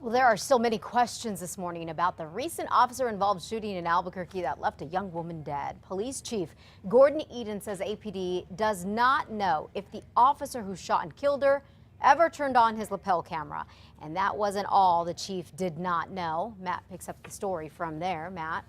Well, there are still many questions this morning about the recent officer-involved shooting in Albuquerque that left a young woman dead. Police Chief Gordon Eden says APD does not know if the officer who shot and killed her ever turned on his lapel camera. And that wasn't all the chief did not know. Matt picks up the story from there. Matt.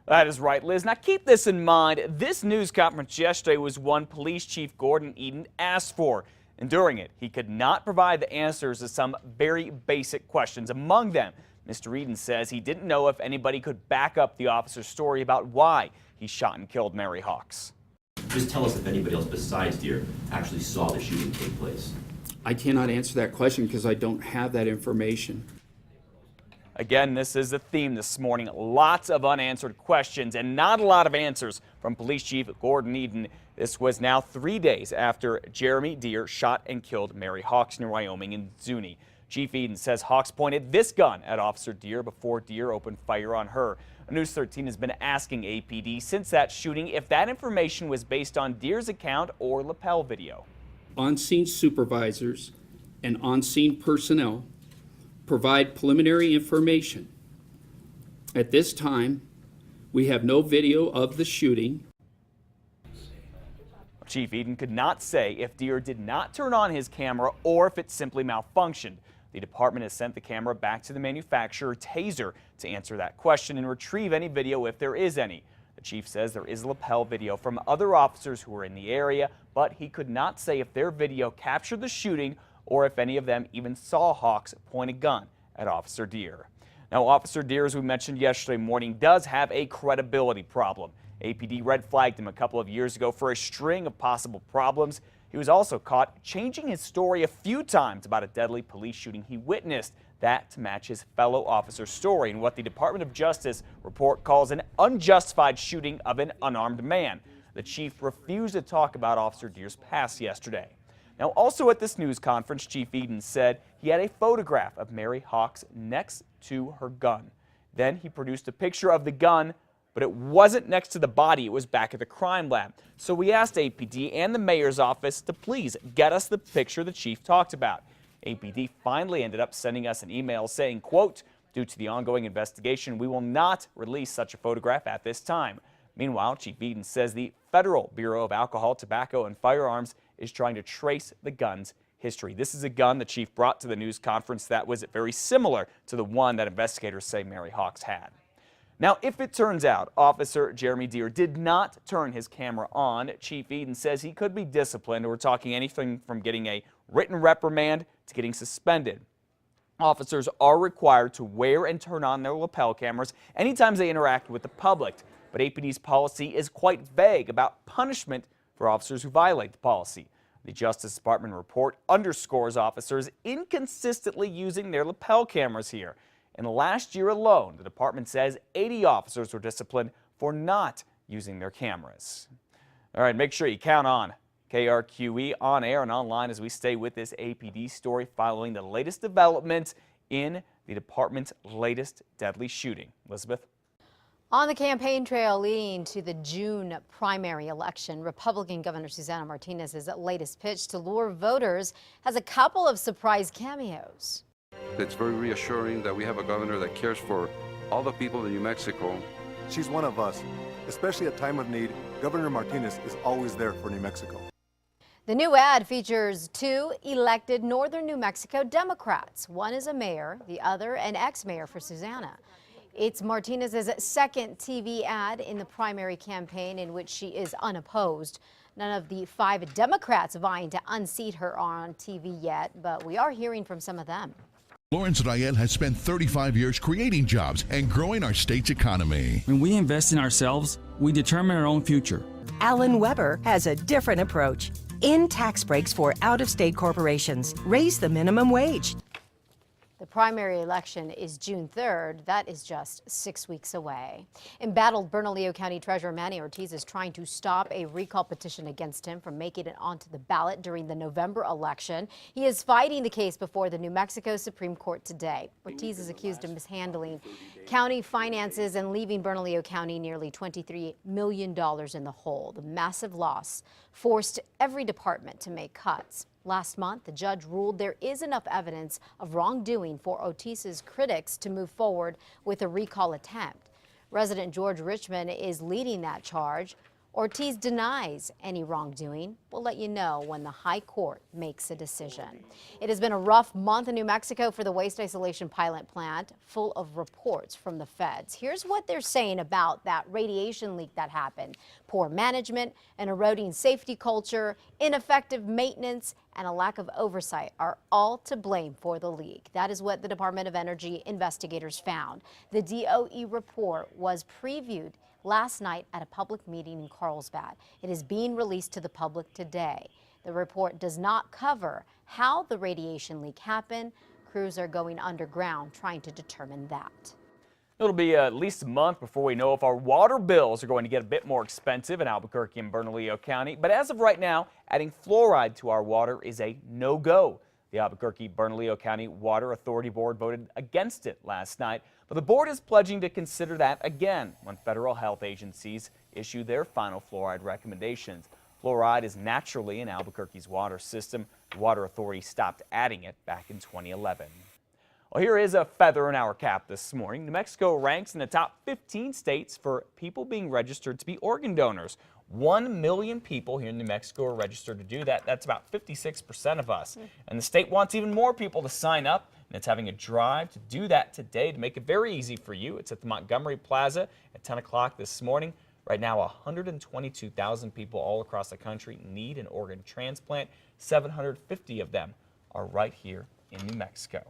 That is right, Liz. Now keep this in mind. This news conference yesterday was one Police Chief Gordon Eden asked for. And during it, he could not provide the answers to some very basic questions. Among them, Mr. Eden says he didn't know if anybody could back up the officer's story about why he shot and killed Mary Hawks. Just tell us if anybody else besides Deere actually saw the shooting take place. I cannot answer that question because I don't have that information. Again, this is the theme this morning. Lots of unanswered questions and not a lot of answers from Police Chief Gordon Eden. This was now 3 days after Jeremy Deere shot and killed Mary Hawks near Wyoming in Zuni. Chief Eden says Hawks pointed this gun at Officer Deere before Deere opened fire on her. News 13 has been asking APD since that shooting if that information was based on Deere's account or lapel video. On-scene supervisors and on-scene personnel provide preliminary information. At this time, we have no video of the shooting. Chief Eden could not say if Deere did not turn on his camera or if it simply malfunctioned. The department has sent the camera back to the manufacturer, Taser, to answer that question and retrieve any video if there is any. The chief says there is lapel video from other officers who were in the area, but he could not say if their video captured the shooting or if any of them even saw Hawks point a gun at Officer Deere. Now, Officer Deere, as we mentioned yesterday morning, does have a credibility problem. APD red flagged him a couple of years ago for a string of possible problems. He was also caught changing his story a few times about a deadly police shooting he witnessed, that to match his fellow officer's story in what the Department of Justice report calls an unjustified shooting of an unarmed man. The chief refused to talk about Officer Deere's past yesterday. Now, also at this news conference, Chief Eden said he had a photograph of Mary Hawks next to her gun. Then he produced a picture of the gun, but it wasn't next to the body. It was back at the crime lab. So we asked APD and the mayor's office to please get us the picture the chief talked about. APD finally ended up sending us an email saying, quote, "Due to the ongoing investigation, we will not release such a photograph at this time." Meanwhile, Chief Eden says the Federal Bureau of Alcohol, Tobacco, and Firearms is trying to trace the gun's history. This is a gun the chief brought to the news conference that was very similar to the one that investigators say Mary Hawks had. Now, if it turns out Officer Jeremy Deere did not turn his camera on, Chief Eden says he could be disciplined. We're talking anything from getting a written reprimand to getting suspended. Officers are required to wear and turn on their lapel cameras anytime they interact with the public. But APD's policy is quite vague about punishment for officers who violate the policy. The Justice Department report underscores officers inconsistently using their lapel cameras here. In the last year alone, the department says 80 officers were disciplined for not using their cameras. All right, make sure you count on KRQE on air and online as we stay with this APD story following the latest development in the department's latest deadly shooting. Elizabeth? On the campaign trail leading to the June primary election, Republican Governor Susana Martinez's latest pitch to lure voters has a couple of surprise cameos. It's very reassuring that we have a governor that cares for all the people in New Mexico. She's one of us. Especially at time of need, Governor Martinez is always there for New Mexico. The new ad features two elected northern New Mexico Democrats. One is a mayor, the other an ex-mayor for Susana. It's Martinez's second TV ad in the primary campaign in which she is unopposed. None of the 5 Democrats vying to unseat her are on TV yet, but we are hearing from some of them. Lawrence Rael has spent 35 years creating jobs and growing our state's economy. When we invest in ourselves, we determine our own future. Alan Weber has a different approach. End tax breaks for out-of-state corporations. Raise the minimum wage. The primary election is June 3rd. That is just 6 weeks away. Embattled Bernalillo County Treasurer Manny Ortiz is trying to stop a recall petition against him from making it onto the ballot during the November election. He is fighting the case before the New Mexico Supreme Court today. Ortiz is accused of mishandling county finances and leaving Bernalillo County nearly $23 million in the hole. The massive loss forced every department to make cuts. Last month, the judge ruled there is enough evidence of wrongdoing for Ortiz's critics to move forward with a recall attempt. Resident George Richmond is leading that charge. Ortiz denies any wrongdoing. We'll let you know when the high court makes a decision. It has been a rough month in New Mexico for the waste isolation pilot plant, full of reports from the feds. Here's what they're saying about that radiation leak that happened. Poor management, an eroding safety culture, ineffective maintenance, and a lack of oversight are all to blame for the leak. That is what the Department of Energy investigators found. The DOE report was previewed last night at a public meeting in Carlsbad. It is being released to the public today. The report does not cover how the radiation leak happened. Crews are going underground trying to determine that. It'll be at least a month before we know if our water bills are going to get a bit more expensive in Albuquerque and Bernalillo County. But as of right now, adding fluoride to our water is a no-go. The Albuquerque-Bernalillo County Water Authority Board voted against it last night, but the board is pledging to consider that again when federal health agencies issue their final fluoride recommendations. Fluoride is naturally in Albuquerque's water system. The Water Authority stopped adding it back in 2011. Well, here is a feather in our cap this morning. New Mexico ranks in the top 15 states for people being registered to be organ donors. 1 million people here in New Mexico are registered to do that. That's about 56% of us. And the state wants even more people to sign up, and it's having a drive to do that today to make it very easy for you. It's at the Montgomery Plaza at 10 o'clock this morning. Right now, 122,000 people all across the country need an organ transplant. 750 of them are right here in New Mexico.